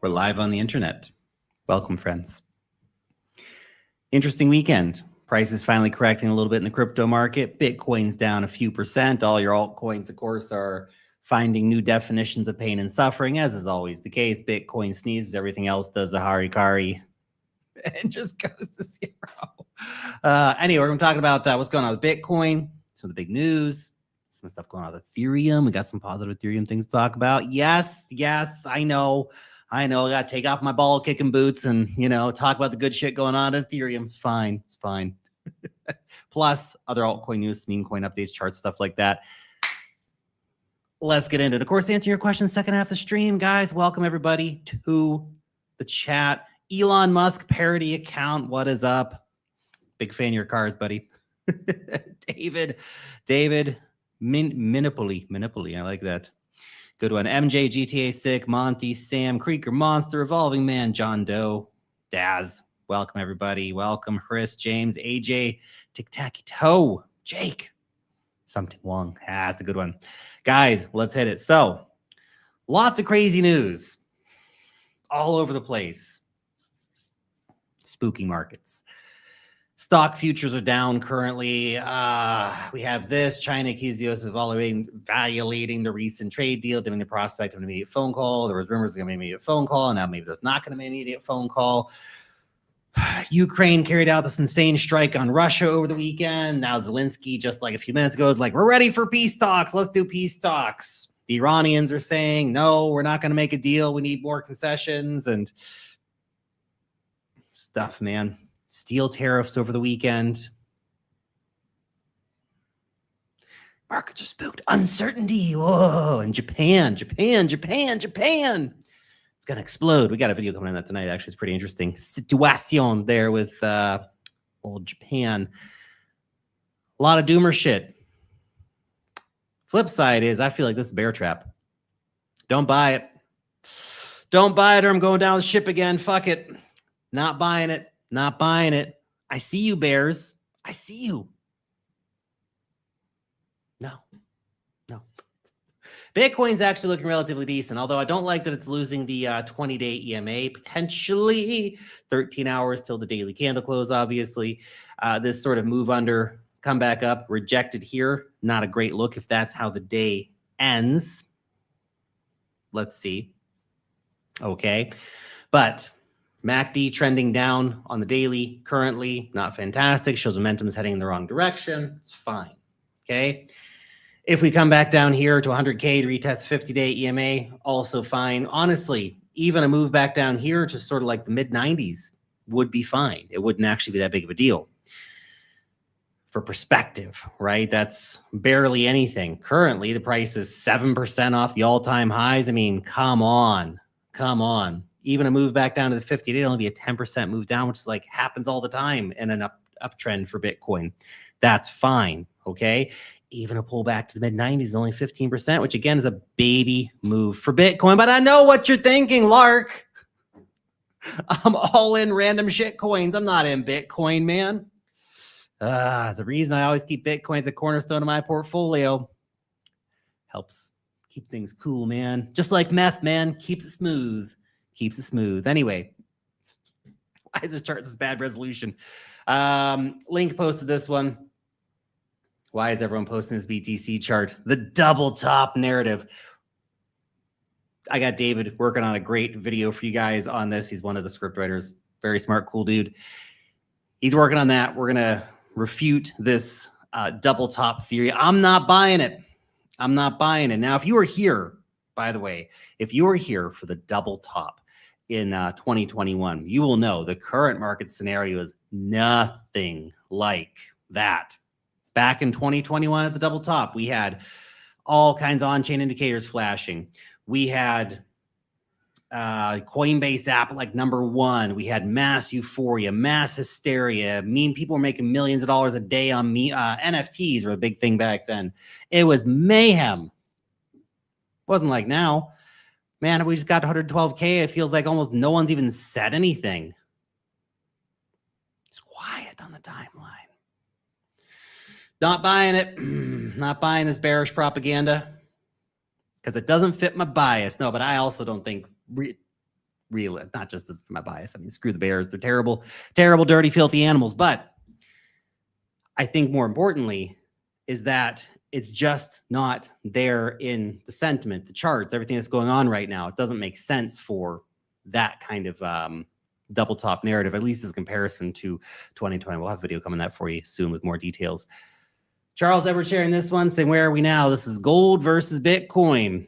We're live on the internet. Welcome, friends. Interesting weekend. Prices finally correcting a little bit in the crypto market. Bitcoin's down a few percent. All your altcoins, of course, are finding new definitions of pain and suffering, as is always the case. Bitcoin sneezes, everything else does a harikari and just goes to zero. Anyway, we're going to talk about what's going on with Bitcoin, some of the big news, some stuff going on with Ethereum. We got some positive Ethereum things to talk about. Yes, I know. I got to take off my ball kicking boots and, talk about the good shit going on at Ethereum. It's fine. Plus other altcoin news, meme coin updates, charts, stuff like that. Let's get into it. Of course, to answer your questions, second half of the stream, guys. Welcome everybody to the chat. Elon Musk parody account. What is up? Big fan of your cars, buddy. David, Minipoli. I like that. Good one. MJ, GTA Sick, Monty, Sam, Creeker, Monster, Evolving Man, John Doe, Daz. Welcome, everybody. Welcome, Chris, James, AJ, Tic Tac Toe, Jake, something Wong. That's a good one. Guys, let's hit it. So, lots of crazy news all over the place. Spooky markets. Stock futures are down currently. We have this. China accused the U.S. of violating the recent trade deal, giving the prospect of an immediate phone call. There was rumors of an immediate phone call, and now maybe there's not going to be an immediate phone call. Ukraine carried out this insane strike on Russia over the weekend. Now Zelensky, just like a few minutes ago, is like, we're ready for peace talks. Let's do peace talks. The Iranians are saying, no, we're not going to make a deal. We need more concessions and stuff, man. Steel tariffs over the weekend. Markets are spooked. Uncertainty. Whoa. And Japan. It's going to explode. We got a video coming on that tonight. Actually, it's pretty interesting. Situation there with old Japan. A lot of doomer shit. Flip side is I feel like this is a bear trap. Don't buy it. Or I'm going down the ship again. Fuck it. Not buying it. I see you, bears. I see you. No. Bitcoin's actually looking relatively decent, although I don't like that it's losing the 20-day EMA, potentially 13 hours till the daily candle close, obviously. This sort of move under, come back up, rejected here. Not a great look if that's how the day ends. Let's see. Okay. But MACD trending down on the daily currently, not fantastic. Shows momentum is heading in the wrong direction. It's fine. Okay. If we come back down here to 100K to retest the 50-day EMA, also fine. Honestly, even a move back down here to sort of like the mid-90s would be fine. It wouldn't actually be that big of a deal. For perspective, right? That's barely anything. Currently, the price is 7% off the all-time highs. I mean, come on. Even a move back down to the 50, it'd only be a 10% move down, which is like happens all the time in an uptrend for Bitcoin. That's fine, okay? Even a pullback to the mid-90s is only 15%, which again is a baby move for Bitcoin. But I know what you're thinking, Lark. I'm all in random shit coins. I'm not in Bitcoin, man. There's a reason I always keep Bitcoin as a cornerstone of my portfolio. Helps keep things cool, man. Just like meth, man. Keeps it smooth. Anyway, why is this chart this bad resolution? Link posted this one. Why is everyone posting this BTC chart? The double top narrative. I got David working on a great video for you guys on this. He's one of the script writers. Very smart, cool dude. He's working on that. We're going to refute this double top theory. I'm not buying it. Now, if you were here, by the way, if you were here for the double top in 2021, you will know the current market scenario is nothing like that. Back in 2021 at the double top, we had all kinds of on-chain indicators flashing. We had Coinbase app like #1. We had mass euphoria, mass hysteria. People were making millions of dollars a day on NFTs were a big thing back then. It was mayhem. Wasn't like now. Man, we just got 112K. It feels like almost no one's even said anything. It's quiet on the timeline. Not buying it. Not buying this bearish propaganda because it doesn't fit my bias. No, but I also don't think real, not just as my bias. I mean, screw the bears. They're terrible, terrible, dirty, filthy animals. But I think more importantly is that it's just not there in the sentiment, the charts, everything that's going on right now. It doesn't make sense for that kind of double top narrative, at least as comparison to 2020. We'll have a video coming that for you soon with more details. Charles Edward sharing this one, saying, where are we now? This is gold versus Bitcoin.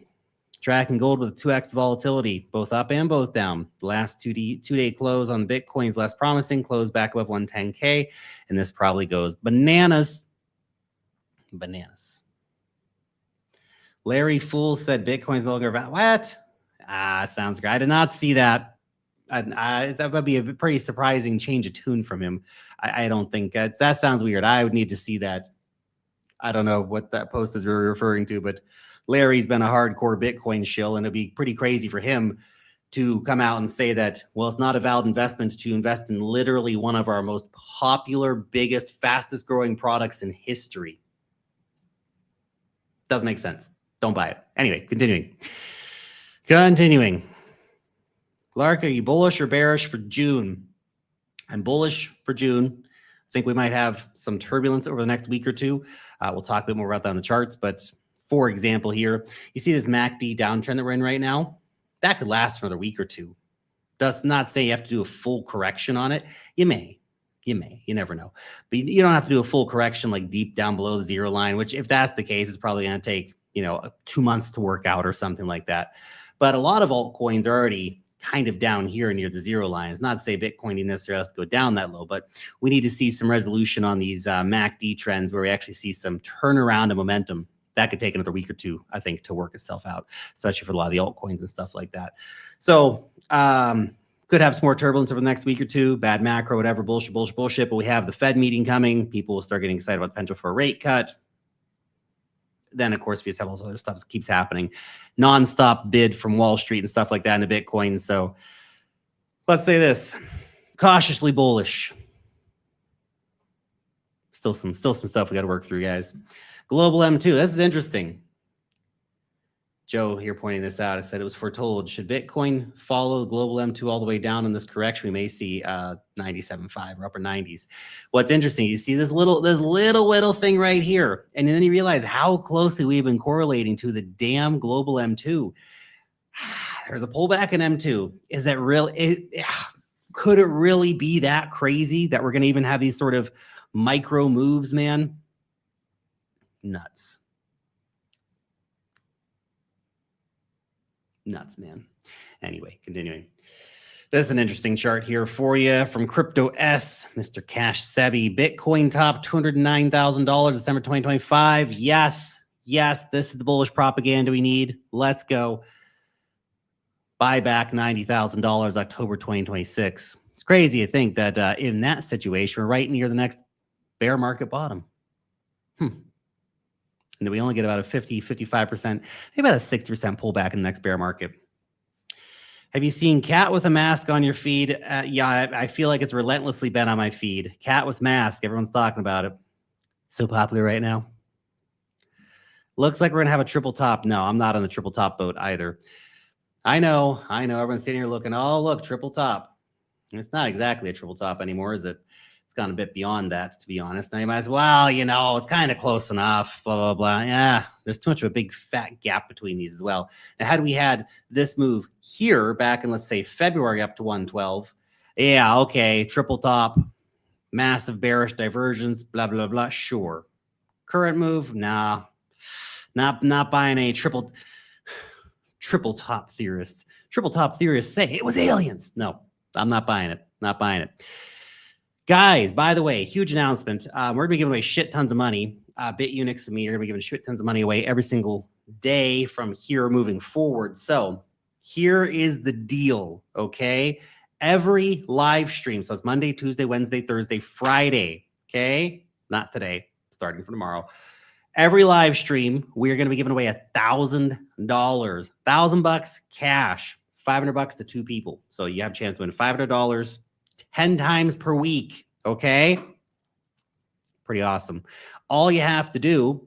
Tracking gold with 2x volatility, both up and both down. The last two-day close on Bitcoin is less promising, close back above 110K, and this probably goes bananas. Bananas. Larry Fool said Bitcoin's no longer valid. What? Sounds great. I did not see that. That would be a pretty surprising change of tune from him. I don't think that sounds weird. I would need to see that. I don't know what that post is referring to, but Larry's been a hardcore Bitcoin shill, and it'd be pretty crazy for him to come out and say that, well, it's not a valid investment to invest in literally one of our most popular, biggest, fastest growing products in history. Doesn't make sense. Don't buy it. Anyway, continuing. Lark, are you bullish or bearish for June? I'm bullish for June. I think we might have some turbulence over the next week or two. We'll talk a bit more about that on the charts, but for example, here, you see this MACD downtrend that we're in right now? That could last for another week or two. Does not say you have to do a full correction on it. You may, you never know. But you don't have to do a full correction like deep down below the zero line, which if that's the case, it's probably going to take, 2 months to work out or something like that. But a lot of altcoins are already kind of down here near the zero line. It's not to say Bitcoin necessarily has to go down that low, but we need to see some resolution on these MACD trends where we actually see some turnaround of momentum. That could take another week or two, I think, to work itself out, especially for a lot of the altcoins and stuff like that. So could have some more turbulence over the next week or two, bad macro, whatever, bullshit. But we have the Fed meeting coming. People will start getting excited about the potential for a rate cut. Then, of course, we just have all this other stuff that keeps happening. Nonstop bid from Wall Street and stuff like that into Bitcoin. So let's say this, cautiously bullish. Still some stuff we got to work through, guys. Global M2, this is interesting. Joe here pointing this out. I said it was foretold. Should Bitcoin follow global M2 all the way down in this correction? We may see 97.5 or upper 90s. What's interesting, you see this little thing right here, and then you realize how closely we've been correlating to the damn global M2. There's a pullback in M2. Is that real? Could it really be that crazy that we're going to even have these sort of micro moves, man? Nuts, man. Anyway, continuing. This is an interesting chart here for you from Crypto S, Mr. Cash Sebi. Bitcoin top $209,000, December 2025. Yes, this is the bullish propaganda we need. Let's go. Buy back $90,000, October 2026. It's crazy to think that in that situation, we're right near the next bear market bottom. And then we only get about a 55%, maybe about a 60% pullback in the next bear market. Have you seen cat with a mask on your feed? Yeah, I feel like it's relentlessly been on my feed. Cat with mask. Everyone's talking about it. So popular right now. Looks like we're going to have a triple top. No, I'm not on the triple top boat either. I know. Everyone's sitting here looking, oh, look, triple top. It's not exactly a triple top anymore, is it? Gone a bit beyond that, to be honest. Now you might as well, it's kind of close enough, blah, blah, blah. Yeah, there's too much of a big fat gap between these as well. Now, had we had this move here back in, let's say, February up to 112, yeah, okay, triple top, massive bearish divergence, blah, blah, blah, sure. Current move, nah, not buying a triple top theorists. Triple top theorists say it was aliens. No, I'm not buying it. Guys, by the way, huge announcement. We're going to be giving away shit tons of money. BitUnix and me are going to be giving shit tons of money away every single day from here moving forward. So here is the deal, okay? Every live stream, so it's Monday, Tuesday, Wednesday, Thursday, Friday, okay? Not today, starting from tomorrow. Every live stream, we're going to be giving away $1,000, $1,000 cash, $500 to 2 people. So you have a chance to win $500 10 times per week, okay? Pretty awesome. All you have to do,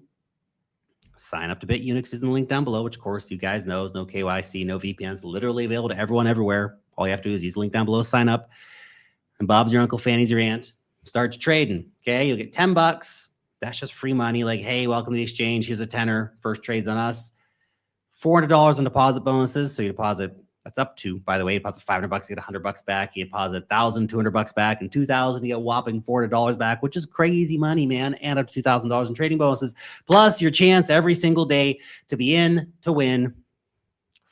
sign up to BitUnix is in the link down below, which of course you guys know is no KYC, no VPNs, literally available to everyone everywhere. All you have to do is use the link down below, sign up, and Bob's your uncle, Fanny's your aunt. Start trading, okay? You'll get $10. That's just free money. Like, hey, welcome to the exchange. Here's a tenner. First trade's on us. $400 in deposit bonuses. So you deposit, that's up to, by the way, you deposit $500, you get $100 back. You deposit $1,200 back, and $2,000, you get whopping $400 back, which is crazy money, man. And up to $2,000 in trading bonuses, plus your chance every single day to be in to win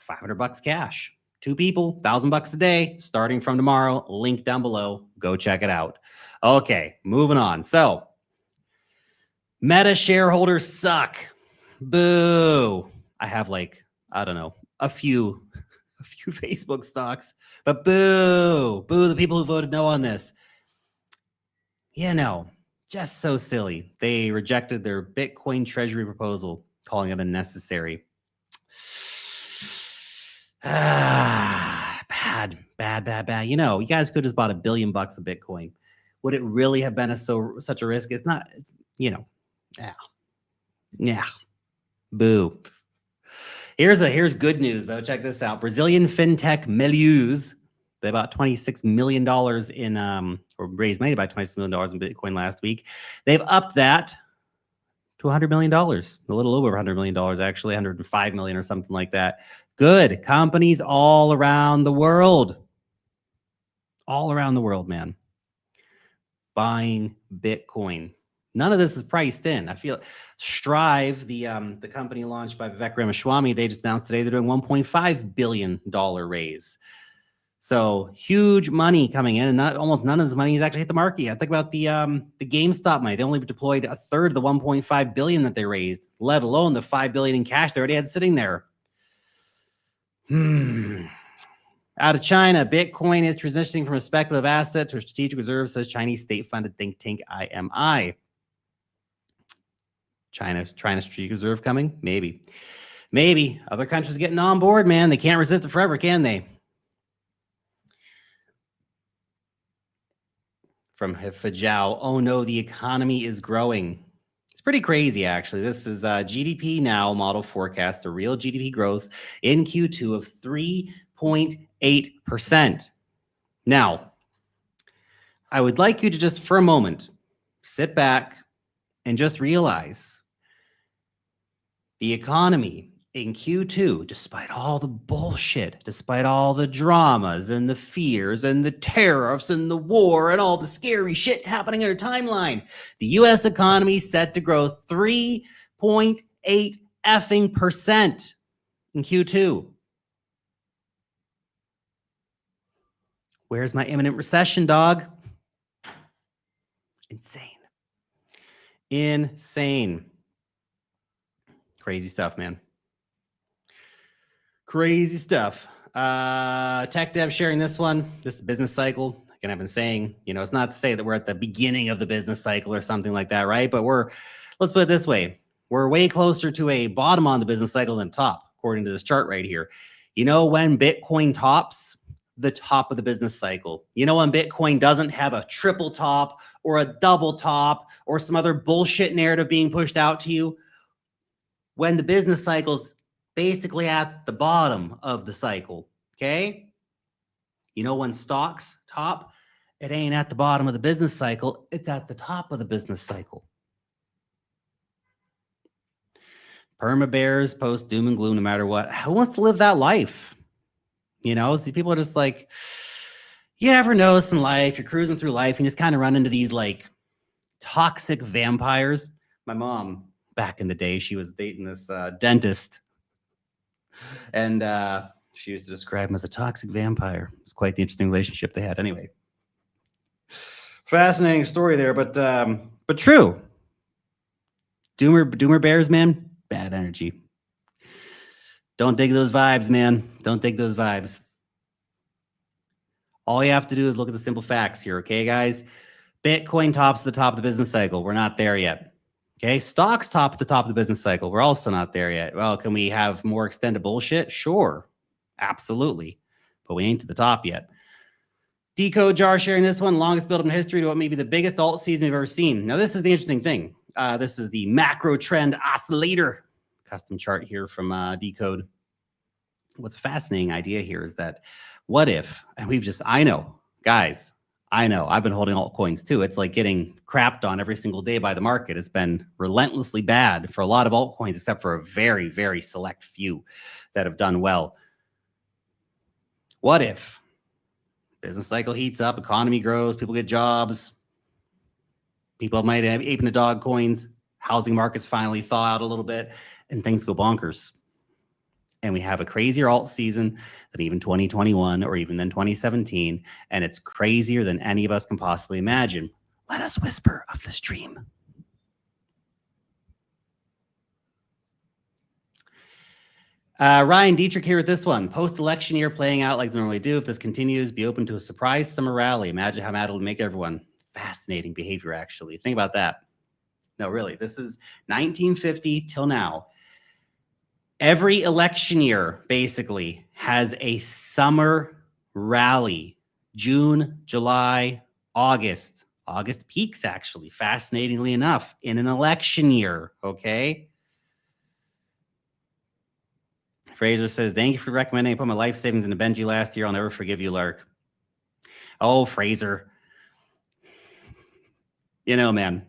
$500 cash. 2 people, $1,000 a day, starting from tomorrow. Link down below. Go check it out. Okay, moving on. So, Meta shareholders suck. Boo. I have like, I don't know, a few Facebook stocks, but boo, the people who voted no on this. You know, just so silly. They rejected their Bitcoin treasury proposal, calling it unnecessary. Bad. You know, you guys could have just bought $1 billion of Bitcoin. Would it really have been such a risk? It's not, it's, you know, yeah, boo. Here's good news though. Check this out. Brazilian fintech Melius, they bought $26 million in or raised money by $26 million in Bitcoin last week. They've upped that to $100 million, a little over $100 million actually, $105 million or something like that. Good companies all around the world, man, buying Bitcoin. None of this is priced in. I feel Strive, the company launched by Vivek Ramaswamy, they just announced today they're doing $1.5 billion raise. So huge money coming in, and almost none of this money has actually hit the market yet. Think about the GameStop money. They only deployed a third of the $1.5 billion that they raised, let alone the $5 billion in cash they already had sitting there. Out of China, Bitcoin is transitioning from a speculative asset to a strategic reserve, says Chinese state-funded think tank IMI. China's strategic reserve coming? Maybe. Other countries getting on board, man. They can't resist it forever, can they? From Fajao, oh no, the economy is growing. It's pretty crazy, actually. This is GDP Now model forecast, the real GDP growth in Q2 of 3.8%. Now, I would like you to just for a moment sit back and just realize the economy in Q2, despite all the bullshit, despite all the dramas and the fears and the tariffs and the war and all the scary shit happening in our timeline, the U.S. economy set to grow 3.8% in Q2. Where's my imminent recession, dog? Insane. Crazy stuff, man. Crazy stuff. Tech Dev sharing this one. This is the business cycle. Again, I've been saying, you know, it's not to say that we're at the beginning of the business cycle or something like that, right? But let's put it this way. We're way closer to a bottom on the business cycle than top, according to this chart right here. You know when Bitcoin tops? The top of the business cycle. You know when Bitcoin doesn't have a triple top or a double top or some other bullshit narrative being pushed out to you? When the business cycle's basically at the bottom of the cycle, okay? You know when stocks top? It ain't at the bottom of the business cycle, it's at the top of the business cycle. Perma bears post doom and gloom no matter what. Who wants to live that life? You know, see, people are just like, you never notice in life, you're cruising through life and you just kind of run into these like toxic vampires. My mom, back in the day, she was dating this dentist, and she used to describe him as a toxic vampire. It's quite the interesting relationship they had. Anyway, fascinating story there, but true. Doomer bears, man, bad energy. Don't dig those vibes, man. Don't dig those vibes. All you have to do is look at the simple facts here, okay, guys? Bitcoin tops at the top of the business cycle. We're not there yet. Okay, stocks top at the top of the business cycle. We're also not there yet. Well, can we have more extended bullshit? Sure, absolutely. But we ain't to the top yet. Decode Jar sharing this one, longest build-up in history to what may be the biggest alt season we've ever seen. Now, this is the interesting thing. This is the macro trend oscillator custom chart here from Decode. what's a fascinating idea here is that what if, and I know, guys, I've been holding altcoins too. It's like getting crapped on every single day by the market. It's been relentlessly bad for a lot of altcoins, except for a very, very select few that have done well. What if business cycle heats up, economy grows, people get jobs, people might have ape in the dog coins, housing markets finally thaw out a little bit, and things go bonkers. And we have a crazier alt season than even 2021 or even than 2017. And it's crazier than any of us can possibly imagine. Let us whisper of the stream. Ryan Dietrich here with this one. Post-election year playing out like they normally do. If this continues, be open to a surprise summer rally. Imagine how mad it'll make everyone. Fascinating behavior, actually. Think about that. No, really, this is 1950 till now. Every election year, basically, has a summer rally. June, July, August. August peaks, actually, fascinatingly enough, in an election year, okay? Fraser says, thank you for recommending I put my life savings into Benji last year. I'll never forgive you, Lark. Oh, Fraser. You know, man,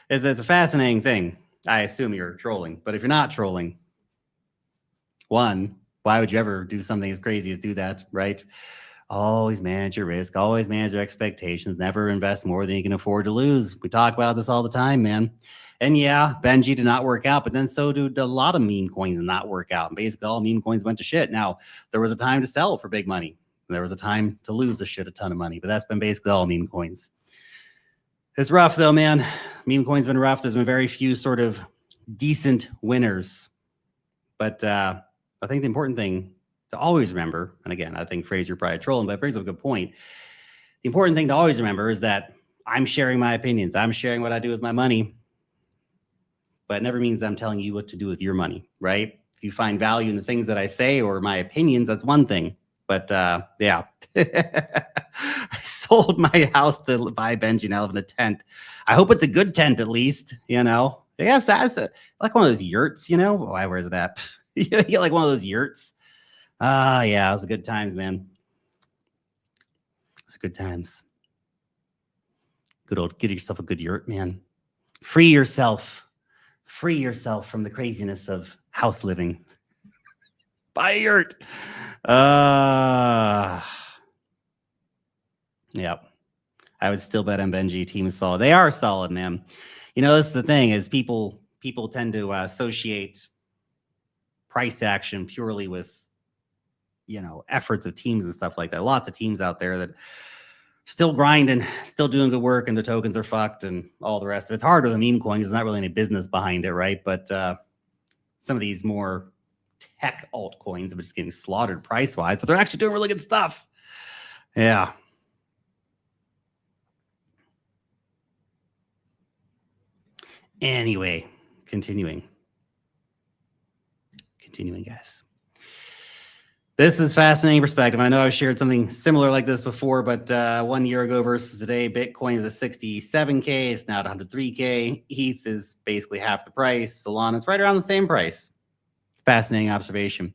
it's a fascinating thing. I assume you're trolling, but if you're not trolling, one, why would you ever do something as crazy as do that, right? Always manage your risk, always manage your expectations, never invest more than you can afford to lose. We talk about this all the time, man. And yeah, Benji did not work out, but then so did a lot of meme coins not work out. And basically all meme coins went to shit. Now, there was a time to sell for big money. There was a time to lose a ton of money, but that's been basically all meme coins. It's rough though, man. Meme coins been rough. There's been very few sort of decent winners. But I think the important thing to always remember, and again, I think Fraser probably trolling, but it brings up a good point. The important thing to always remember is that I'm sharing my opinions. I'm sharing what I do with my money, but it never means I'm telling you what to do with your money, right? If you find value in the things that I say or my opinions, that's one thing. But yeah, I sold my house to buy Benji. Now I live in a tent. I hope it's a good tent at least, you know. They have like one of those yurts, you know. Why? Where's that? You get like one of those yurts. Yeah, it was good times, man. It's good times. Good old, get yourself a good yurt, man. Free yourself from the craziness of house living. Buy a yurt. Yeah. I would still bet on Benji. Team is solid. They are solid, man. You know, that's the thing is people tend to associate price action purely with, you know, efforts of teams and stuff like that. Lots of teams out there that still grinding, still doing good work, and the tokens are fucked and all the rest of it. It's hard with a meme coin. There's not really any business behind it, right? But some of these more tech altcoins are just getting slaughtered price-wise, but they're actually doing really good stuff. Yeah. Anyway, continuing, guys. This is fascinating perspective. I know I've shared something similar like this before, but 1 year ago versus today, Bitcoin is at 67K. It's now at 103K. ETH is basically half the price. Solana is right around the same price. Fascinating observation.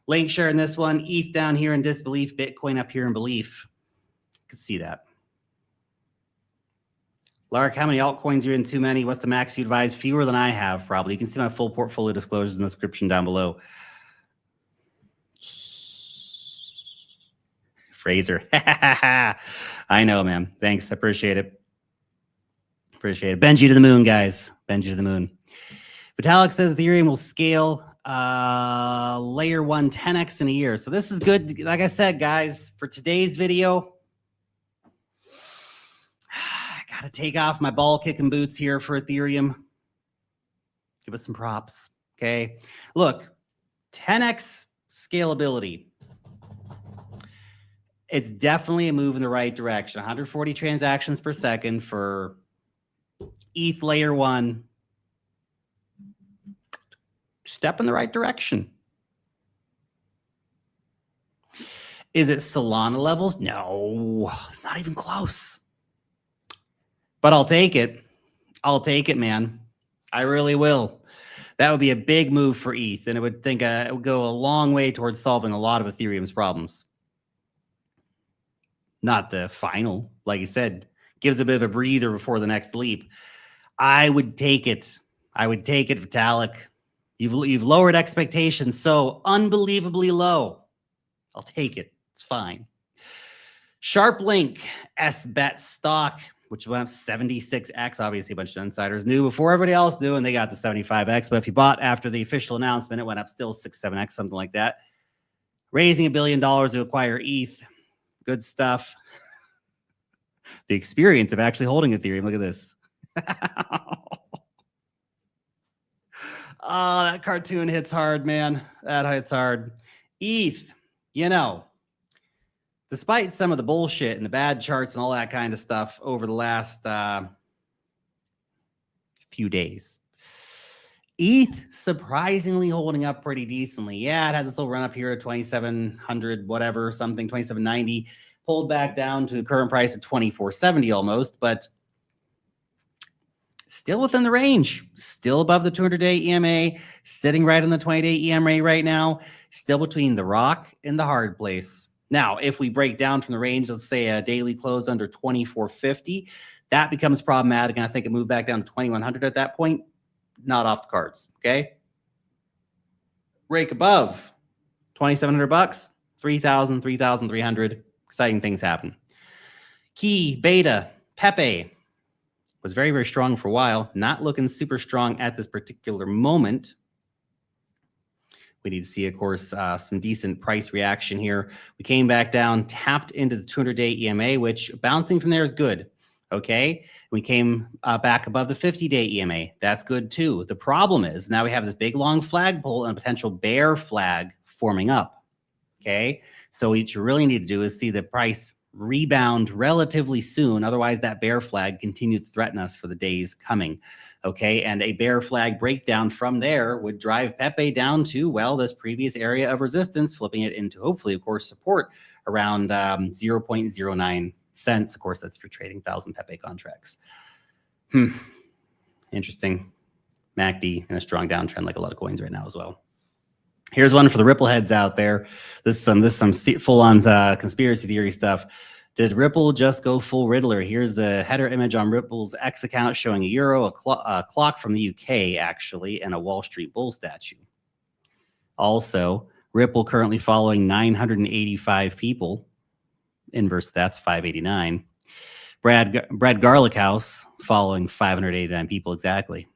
Link sharing this one. ETH down here in disbelief. Bitcoin up here in belief. You can see that. Lark, how many altcoins are you in? Too many? What's the max you advise? Fewer than I have, probably. You can see my full portfolio disclosures in the description down below. Fraser. I know, man. Thanks. I appreciate it. Benji to the moon, guys. Benji to the moon. Vitalik says Ethereum will scale layer 1 10x in a year. So this is good. Like I said, guys, for today's video, I got to take off my ball kicking boots here for Ethereum. Give us some props. Okay. Look, 10x scalability. It's definitely a move in the right direction. 140 transactions per second for ETH layer 1. Step in the right direction. Is it Solana levels? No, it's not even close. But I'll take it. I'll take it, man. I really will. That would be a big move for ETH, and it would go a long way towards solving a lot of Ethereum's problems. Not the final, like you said, gives a bit of a breather before the next leap. I would take it. I would take it, Vitalik. You've lowered expectations so unbelievably low. I'll take it. It's fine. SharpLink, SBET stock, which went up 76x. Obviously, a bunch of insiders knew before everybody else knew, and they got the 75x. But if you bought after the official announcement, it went up still 6-7x, something like that. Raising $1 billion to acquire ETH. Good stuff. The experience of actually holding Ethereum. Look at this. Oh, that cartoon hits hard, man. That hits hard. ETH, you know, despite some of the bullshit and the bad charts and all that kind of stuff over the last few days, ETH surprisingly holding up pretty decently. Yeah, it had this little run up here to 2,700, whatever, something, 2,790, pulled back down to the current price of 2,470 almost, but still within the range, still above the 200-day EMA, sitting right on the 20-day EMA right now, still between the rock and the hard place. Now, if we break down from the range, let's say a daily close under 2,450, that becomes problematic, and I think it moved back down to 2,100 at that point. Not off the cards, okay? Break above 2,700 bucks, 3,000, 3,300. Exciting things happen. Key, Beta, Pepe was very, very strong for a while. Not looking super strong at this particular moment. We need to see, of course, some decent price reaction here. We came back down, tapped into the 200-day EMA, which bouncing from there is good. Okay, we came back above the 50-day EMA. That's good too. The problem is now we have this big long flagpole and a potential bear flag forming up. Okay, so what you really need to do is see the price rebound relatively soon. Otherwise, that bear flag continues to threaten us for the days coming. Okay, and a bear flag breakdown from there would drive Pepe down to, well, this previous area of resistance, flipping it into hopefully, of course, support around 0.09 cents. Of course, that's for trading 1,000 Pepe contracts. Interesting. MACD in a strong downtrend like a lot of coins right now as well. Here's one for the Ripple heads out there. This is some full-on conspiracy theory stuff. Did Ripple just go full Riddler? Here's the header image on Ripple's X account showing a euro, a clock from the UK, actually, and a Wall Street Bull statue. Also, Ripple currently following 985 people. Inverse, that's 589. Brad Garlic House following 589 people exactly.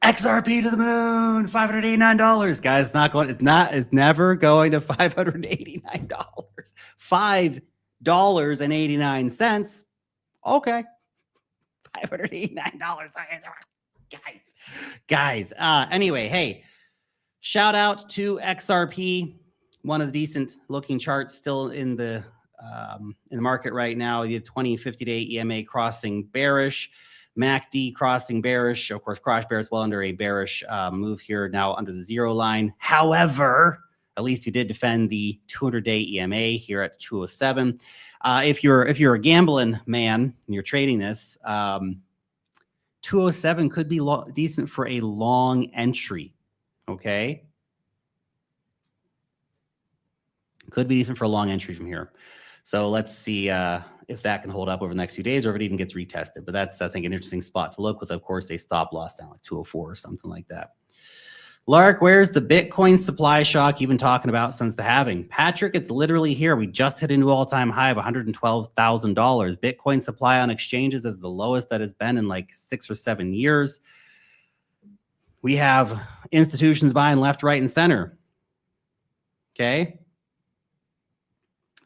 XRP to the moon, $589, guys. It's never going to $589. $5.89. Okay, $589. Guys. Anyway, hey, shout out to XRP, one of the decent looking charts still in the market right now. The 20, 50-day EMA crossing bearish. MACD crossing bearish. Of course, cross bearish well under a bearish move here now under the zero line. However, at least we did defend the 200-day EMA here at 207. If you're a gambling man and you're trading this, 207 could be decent for a long entry. Okay, could be decent for a long entry from here. So let's see if that can hold up over the next few days or if it even gets retested. But that's, I think, an interesting spot to look with, of course, a stop loss down like 204 or something like that. Lark, where's the Bitcoin supply shock you've been talking about since the halving? Patrick, it's literally here. We just hit a new all-time high of $112,000. Bitcoin supply on exchanges is the lowest that it's been in like 6 or 7 years. We have institutions buying left, right, and center. Okay.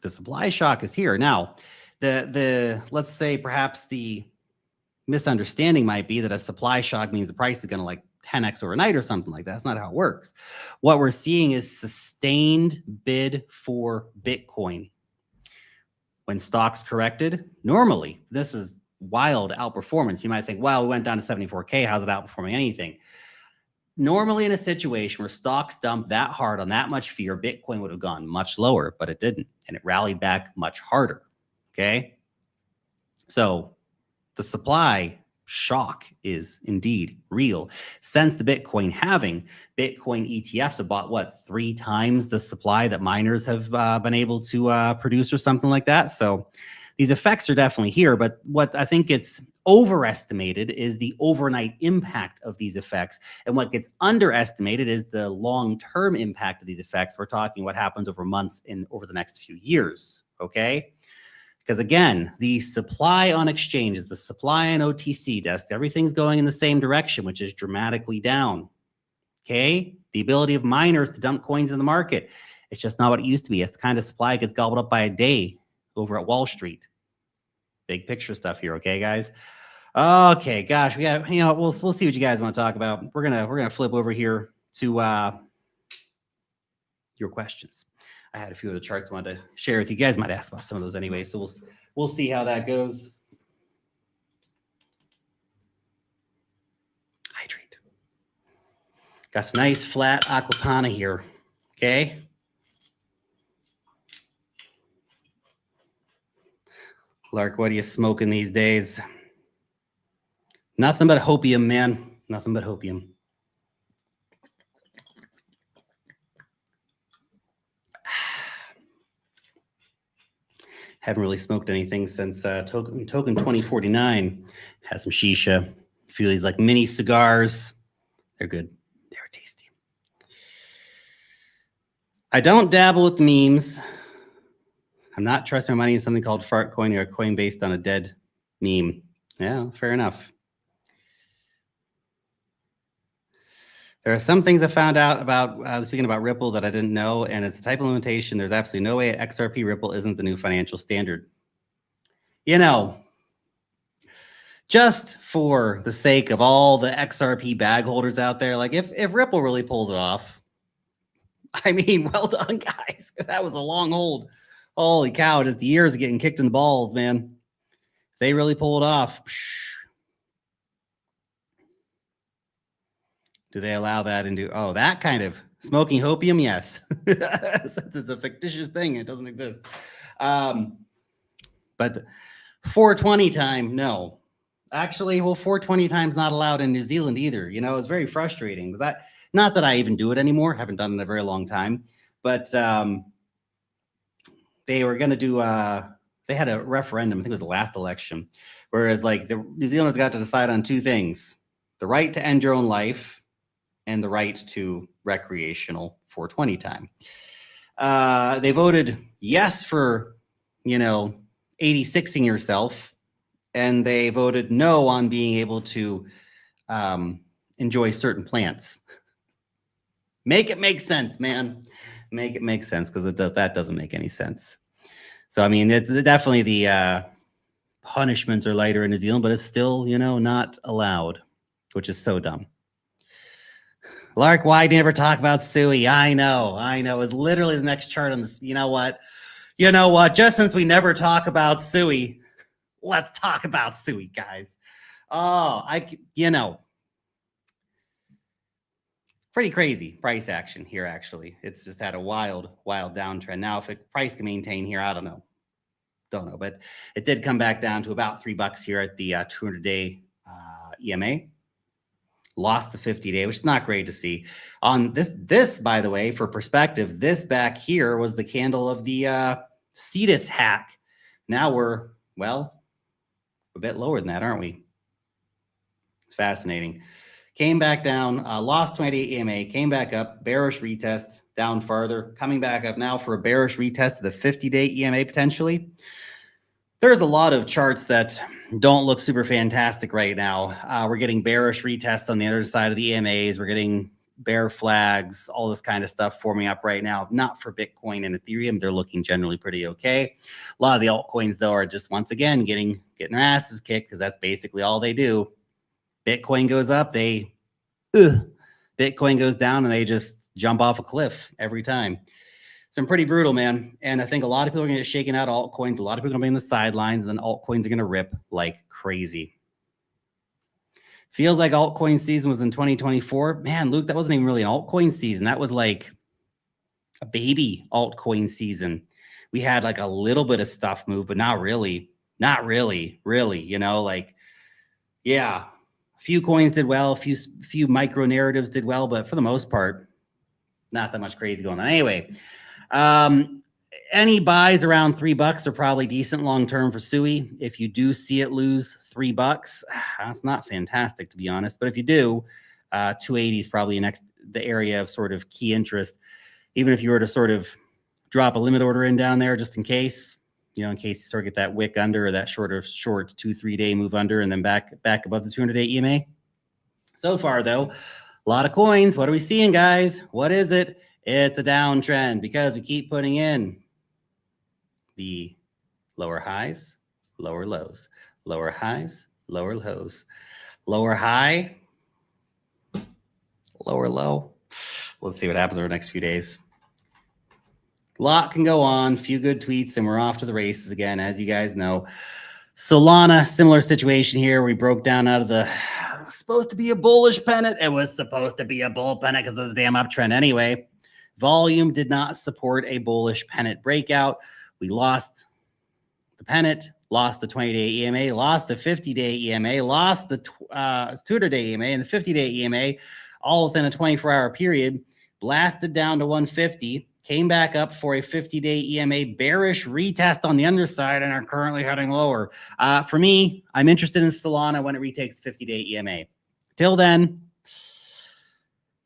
The supply shock is here. Now, let's say perhaps the misunderstanding might be that a supply shock means the price is going to like 10x overnight or something like that. That's not how it works. What we're seeing is sustained bid for Bitcoin. When stocks corrected, normally, this is wild outperformance. You might think, well, we went down to 74K. How's it outperforming anything? Normally, in a situation where stocks dumped that hard on that much fear, Bitcoin would have gone much lower, but it didn't. And it rallied back much harder. Okay. So the supply shock is indeed real. Since the Bitcoin halving, Bitcoin ETFs have bought, what, 3 times the supply that miners have been able to produce or something like that. So these effects are definitely here. But what I think gets overestimated is the overnight impact of these effects. And what gets underestimated is the long-term impact of these effects. We're talking what happens over months and over the next few years, okay? Because again, the supply on exchanges, the supply on OTC desks, everything's going in the same direction, which is dramatically down. Okay? The ability of miners to dump coins in the market, it's just not what it used to be. It's the kind of supply gets gobbled up by a day over at Wall Street. Big picture stuff here, okay, guys? Okay, gosh, we got, we'll see what you guys want to talk about. We're gonna flip over here to your questions. I had a few of the charts I wanted to share with you. You guys might ask about some of those anyway, so we'll see how that goes. Hydrate. Got some nice flat aquapana here, okay? Lark, what are you smoking these days? Nothing but hopium, man. Nothing but hopium. Haven't really smoked anything since Token 2049. Had some shisha. A few of these like mini cigars. They're good. They're tasty. I don't dabble with memes. I'm not trusting my money in something called fart coin or a coin based on a dead meme. Yeah, fair enough. There are some things I found out about, speaking about Ripple, that I didn't know, and it's a type of limitation. There's absolutely no way XRP Ripple isn't the new financial standard. Just for the sake of all the XRP bag holders out there, like if Ripple really pulls it off, I mean, well done, guys. That was a long hold. Holy cow, just years of getting kicked in the balls, man. If they really pull it off, do they allow that into, that kind of smoking hopium? Yes. Since it's a fictitious thing, it doesn't exist. But 420 time, no. Actually, 420 time's not allowed in New Zealand either. It's very frustrating. Not that I even do it anymore. Haven't done it in a very long time. But they were going to do, they had a referendum, I think it was the last election, whereas like the New Zealanders got to decide on 2 things: the right to end your own life and the right to recreational 420 time. They voted yes for, 86ing yourself, and they voted no on being able to enjoy certain plants. Make it make sense, man. Make it make sense, because that doesn't make any sense. So, I mean, definitely the punishments are lighter in New Zealand, but it's still, not allowed, which is so dumb. Lark, why do you never talk about Sui? I know. It was literally the next chart on this. You know what? Just since we never talk about Sui, let's talk about Sui, guys. Pretty crazy price action here, actually. It's just had a wild downtrend. Now, if price can maintain here, I don't know. But it did come back down to about $3 here at the 200-day EMA. Lost the 50-day, which is not great to see. On this, by the way, for perspective, this back here was the candle of the Cetus hack. Now we're, a bit lower than that, aren't we? It's fascinating. Came back down, lost 20 EMA, came back up, bearish retest, down farther, coming back up now for a bearish retest of the 50-day EMA potentially. There's a lot of charts that don't look super fantastic right now. We're getting bearish retests on the other side of the EMAs. We're getting bear flags, all this kind of stuff forming up right now. Not for Bitcoin and Ethereum. They're looking generally pretty okay. A lot of the altcoins, though, are just, once again, getting their asses kicked, because that's basically all they do. Bitcoin goes up, Bitcoin goes down, and they just jump off a cliff every time. So I'm pretty brutal, man. And I think a lot of people are going to get shaken out of altcoins. A lot of people are going to be in the sidelines, and then altcoins are going to rip like crazy. Feels like altcoin season was in 2024. Man, Luke, that wasn't even really an altcoin season. That was like a baby altcoin season. We had like a little bit of stuff move, but not really, really, like Yeah, a few coins did well, a few micro narratives did well, but for the most part, not that much crazy going on. Anyway, any buys around $3 are probably decent long term for SUI. If you do see it lose $3, that's not fantastic, to be honest. But if you do, 280 is probably the area of sort of key interest. Even if you were to sort of drop a limit order in down there just in case, in case you sort of get that wick under or that short 2-3 day move under and then back above the 200-day EMA. So far, though, a lot of coins. What are we seeing, guys? What is it? It's a downtrend because we keep putting in the lower highs, lower lows, lower highs, lower lows, lower high, lower low. Let's see what happens over the next few days. A lot can go on, few good tweets, and we're off to the races again, as you guys know. Solana, similar situation here. We broke down out of the supposed to be a bullish pennant. It was supposed to be a bull pennant because of this damn uptrend anyway. Volume did not support a bullish pennant breakout. We lost the pennant, lost the 20-day EMA, lost the 50-day EMA, lost the 200-day EMA and the 50-day EMA, all within a 24-hour period, blasted down to 150, came back up for a 50-day EMA bearish retest on the underside and are currently heading lower. For me, I'm interested in Solana when it retakes the 50-day EMA. Till then,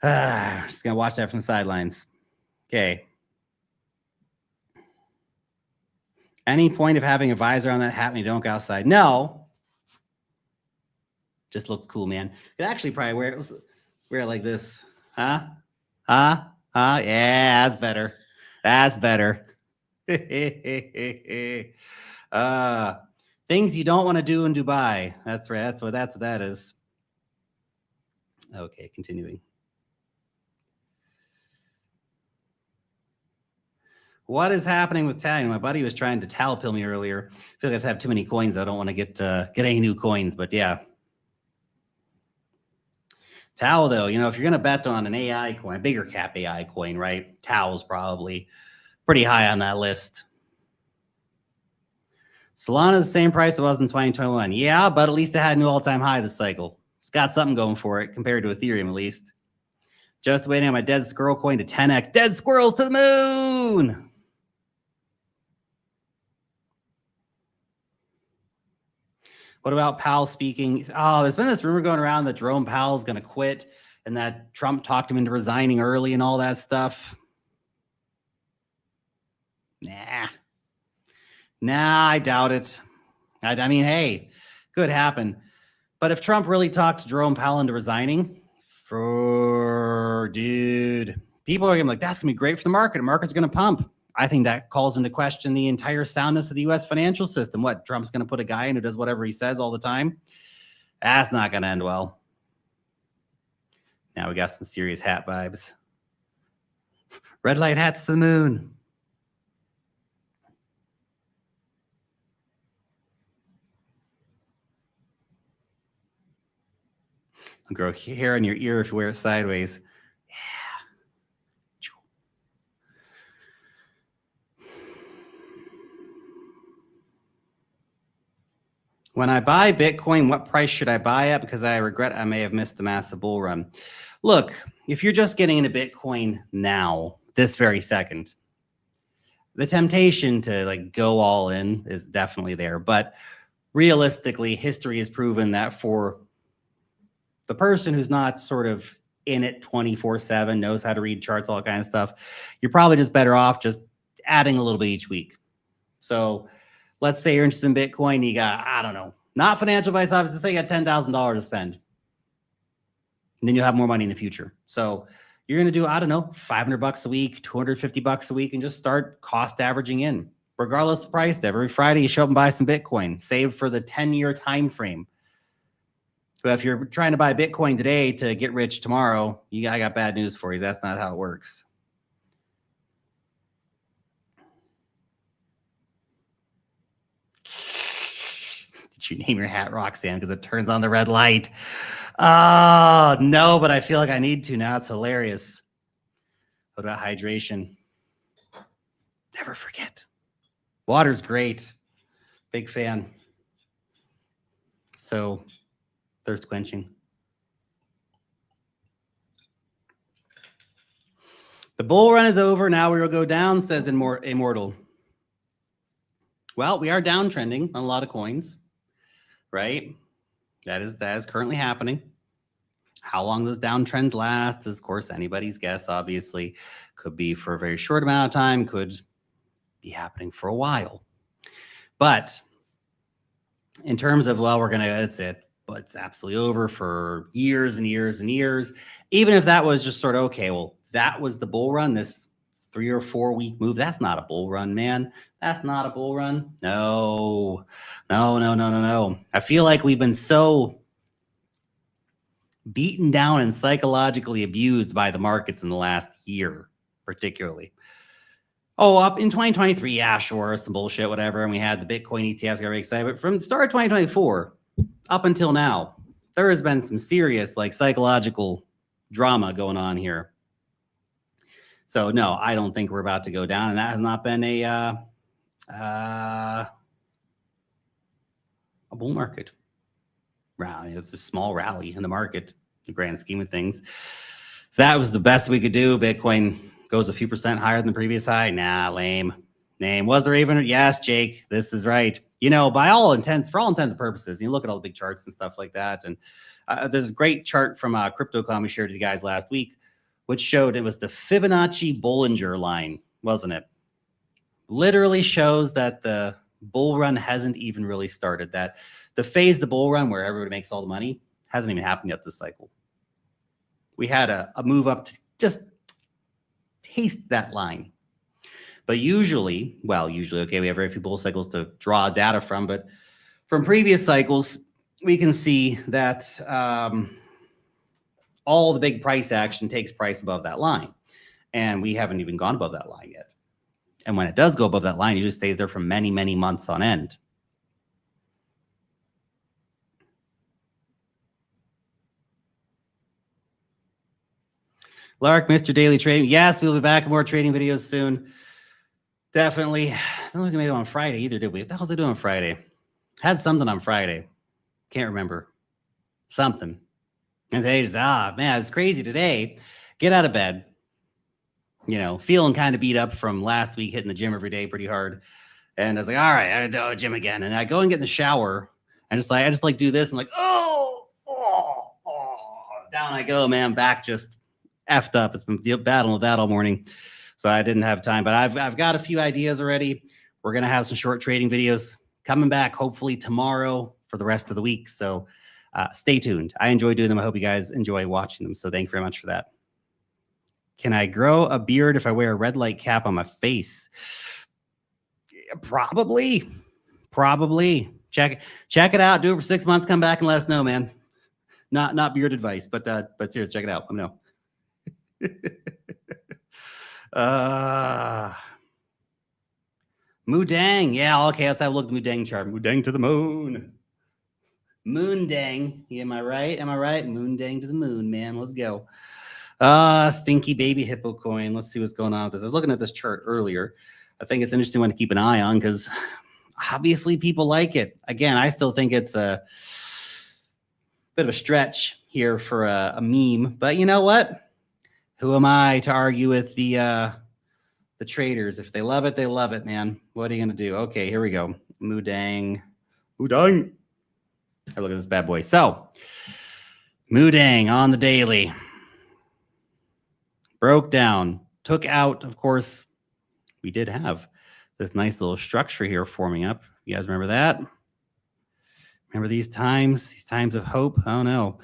just going to watch that from the sidelines. Okay. Any point of having a visor on that hat when you don't go outside? No. Just looks cool, man. You could actually probably wear it like this. Huh? Yeah, that's better. That's better. Things you don't want to do in Dubai. That's right. That's what that is. Okay, continuing. What is happening with Tally? My buddy was trying to towel pill me earlier. I feel like I just have too many coins. I don't want to get any new coins, but yeah. Tau, though, if you're going to bet on an AI coin, a bigger cap AI coin, right? Tau's probably pretty high on that list. Solana is the same price it was in 2021. Yeah, but at least it had a new all-time high this cycle. It's got something going for it compared to Ethereum, at least. Just waiting on my dead squirrel coin to 10x. Dead squirrels to the moon! What about Powell speaking? Oh, there's been this rumor going around that Jerome Powell's going to quit and that Trump talked him into resigning early and all that stuff. Nah, I doubt it. I mean, hey, could happen. But if Trump really talked Jerome Powell into resigning, dude, people are going to be like, that's going to be great for the market. The market's going to pump. I think that calls into question the entire soundness of the U.S. financial system. What, Trump's going to put a guy in who does whatever he says all the time? That's not going to end well. Now we got some serious hat vibes. Red light hats to the moon. It'll grow hair on your ear if you wear it sideways. When I buy Bitcoin, what price should I buy at? Because I regret I may have missed the massive bull run. Look, if you're just getting into Bitcoin now, this very second, the temptation to go all in is definitely there. But realistically, history has proven that for the person who's not sort of in it 24/7, knows how to read charts, all that kind of stuff, you're probably just better off just adding a little bit each week. So let's say you're interested in Bitcoin, you got, I don't know, not financial advice, obviously, say you got $10,000 to spend. And then you'll have more money in the future. So you're going to do, I don't know, $500 a week, $250 a week, and just start cost averaging in. Regardless of the price, every Friday you show up and buy some Bitcoin, save for the 10-year time frame. But if you're trying to buy Bitcoin today to get rich tomorrow, I got bad news for you. That's not how it works. Did you name your hat Roxanne because it turns on the red light? Oh, no, but I feel like I need to now. It's hilarious. What about hydration? Never forget. Water's great. Big fan. So Thirst quenching. The bull run is over. Now we will go down, says Immortal. Well, we are downtrending on a lot of coins, right? That is currently happening. How long those downtrends last is, of course, anybody's guess, obviously. Could be for a very short amount of time, could be happening for a while. But in terms of, well, that's it, but it's absolutely over for years and years and years. Even if that was just sort of, okay, well, that was the bull run, this 3 or 4 week move. That's not a bull run, man. That's not a bull run. No. I feel like we've been so beaten down and psychologically abused by the markets in the last year, particularly. Oh, up in 2023, yeah, sure, some bullshit, whatever. And we had the Bitcoin ETFs, got very excited. But from the start of 2024 up until now, there has been some serious like psychological drama going on here. So no, I don't think we're about to go down, and that has not been a bull market rally. It's a small rally in the market, the grand scheme of things. That was the best we could do. Bitcoin goes a few percent higher than the previous high. Nah, lame. Was there even? Yes, Jake, this is right. You know, for all intents and purposes, you look at all the big charts and stuff like that. And there's a great chart from CryptoCom we shared with you guys last week, which showed it was the Fibonacci Bollinger line, wasn't it? Literally shows that the bull run hasn't even really started. That the phase, the bull run, where everybody makes all the money, hasn't even happened yet this cycle. We had a move up to just taste that line. But usually, okay, we have very few bull cycles to draw data from, but from previous cycles, we can see that all the big price action takes price above that line. And we haven't even gone above that line yet. And when it does go above that line, it just stays there for many, many months on end. Lark, Mr. Daily Trading. Yes, we'll be back with more trading videos soon. Definitely. I don't think we made it on Friday either, did we? What the hell was I doing on Friday? Had something on Friday. Can't remember. Something. And they just, man, it's crazy today. Get out of bed. You know, feeling kind of beat up from last week, hitting the gym every day pretty hard. And I was like, all right, I gotta do gym again. And I go and get in the shower. And I just like do this and like, down I go, man. Back just effed up. It's been battling with that all morning. So I didn't have time, but I've got a few ideas already. We're going to have some short trading videos coming back, hopefully tomorrow for the rest of the week. So stay tuned. I enjoy doing them. I hope you guys enjoy watching them. So thank you very much for that. Can I grow a beard if I wear a red light cap on my face? Probably. Check it out. Do it for 6 months. Come back and let us know, man. Not beard advice, but seriously, check it out. Let me know. Moodang. Yeah, okay, let's have a look at the Moodang chart. Moodang to the moon. Moondang. Am I right? Moondang to the moon, man. Let's go. Stinky baby hippo coin. Let's see what's going on with this. I was looking at this chart earlier. I think it's an interesting one to keep an eye on because obviously people like it. Again, I still think it's a bit of a stretch here for a meme, but you know what? Who am I to argue with the traders? If they love it, they love it, man. What are you gonna do? Okay, here we go. Moodang. Have a look at this bad boy. So, Moodang on the daily. Broke down. Took out, of course, we did have this nice little structure here forming up. You guys remember that? Remember these times of hope? Oh, no.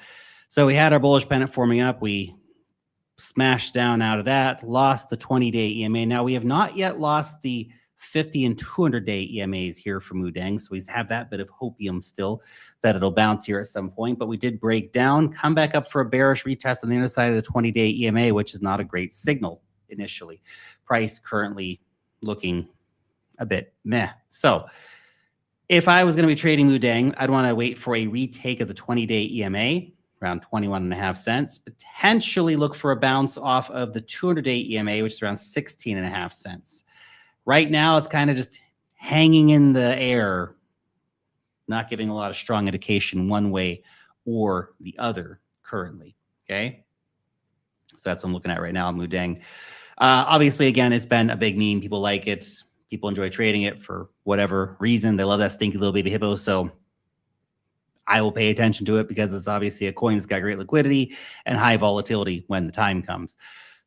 So we had our bullish pennant forming up. We smashed down out of that, lost the 20-day EMA. Now, we have not yet lost the 50 and 200-day EMAs here for Moodang, so we have that bit of hopium still that it'll bounce here at some point, but we did break down, come back up for a bearish retest on the other side of the 20-day EMA, which is not a great signal initially. Price currently looking a bit meh. So if I was going to be trading Moodang, I'd want to wait for a retake of the 20-day EMA, around 21.5 cents, potentially look for a bounce off of the 200-day EMA, which is around 16.5 cents. Right now, it's kind of just hanging in the air, not giving a lot of strong indication one way or the other currently. Okay. So that's what I'm looking at right now on Mudeng. Obviously, again, it's been a big meme. People like it. People enjoy trading it for whatever reason. They love that stinky little baby hippo. So I will pay attention to it because it's obviously a coin that's got great liquidity and high volatility when the time comes.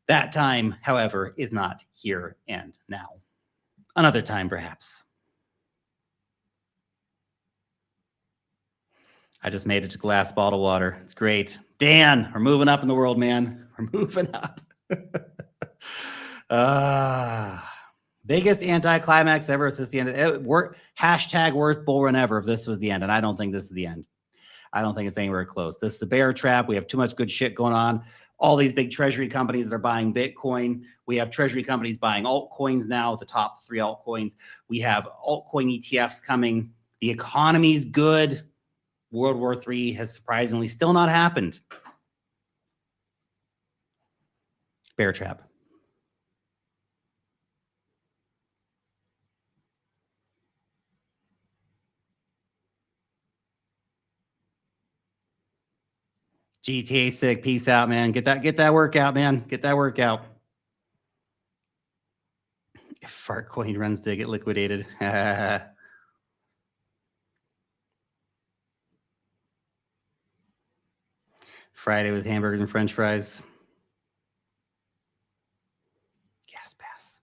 That time, however, is not here and now. Another time, perhaps. I just made it to glass bottle water. It's great. Dan, we're moving up in the world, man. We're moving up. Biggest anticlimax ever since the end of it. Hashtag worst bull run ever if this was the end. And I don't think this is the end. I don't think it's anywhere close. This is a bear trap. We have too much good shit going on. All these big treasury companies that are buying Bitcoin. We have treasury companies buying altcoins now, the top 3 altcoins. We have altcoin ETFs coming. The economy's good. World War III has surprisingly still not happened. Bear trap. GTA sick. Peace out, man. Get that workout, man. Get that workout. If Fartcoin runs to get liquidated. Friday with hamburgers and French fries. Gas pass.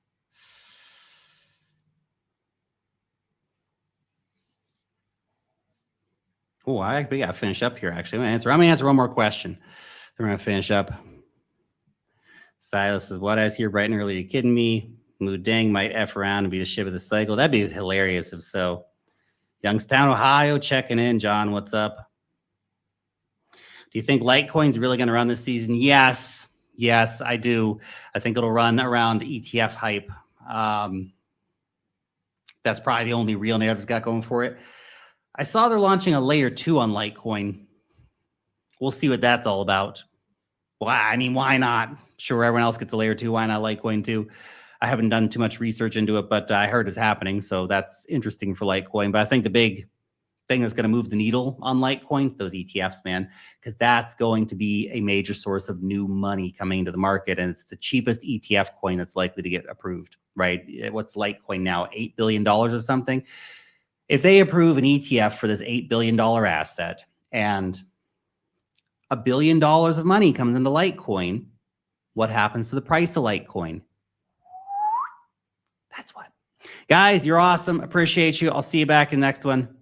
Oh, we got to finish up here, actually. I'm going to answer one more question. Then we're going to finish up. Silas says, what I was here bright and early. Are you kidding me? Mudeng might F around and be the ship of the cycle. That'd be hilarious if so. Youngstown, Ohio, checking in. John, what's up? Do you think Litecoin's really going to run this season? Yes. Yes, I do. I think it'll run around ETF hype. That's probably the only real narrative it's got going for it. I saw they're launching a layer 2 on Litecoin. We'll see what that's all about. Well, I mean, why not? Sure, everyone else gets a layer 2. Why not Litecoin too? I haven't done too much research into it, but I heard it's happening. So that's interesting for Litecoin. But I think the big thing that's going to move the needle on Litecoin, those ETFs, man, because that's going to be a major source of new money coming into the market. And it's the cheapest ETF coin that's likely to get approved, right? What's Litecoin now? $8 billion or something? If they approve an ETF for this $8 billion asset and $1 billion of money comes into Litecoin, what happens to the price of Litecoin? That's what. Guys, you're awesome. Appreciate you. I'll see you back in the next one.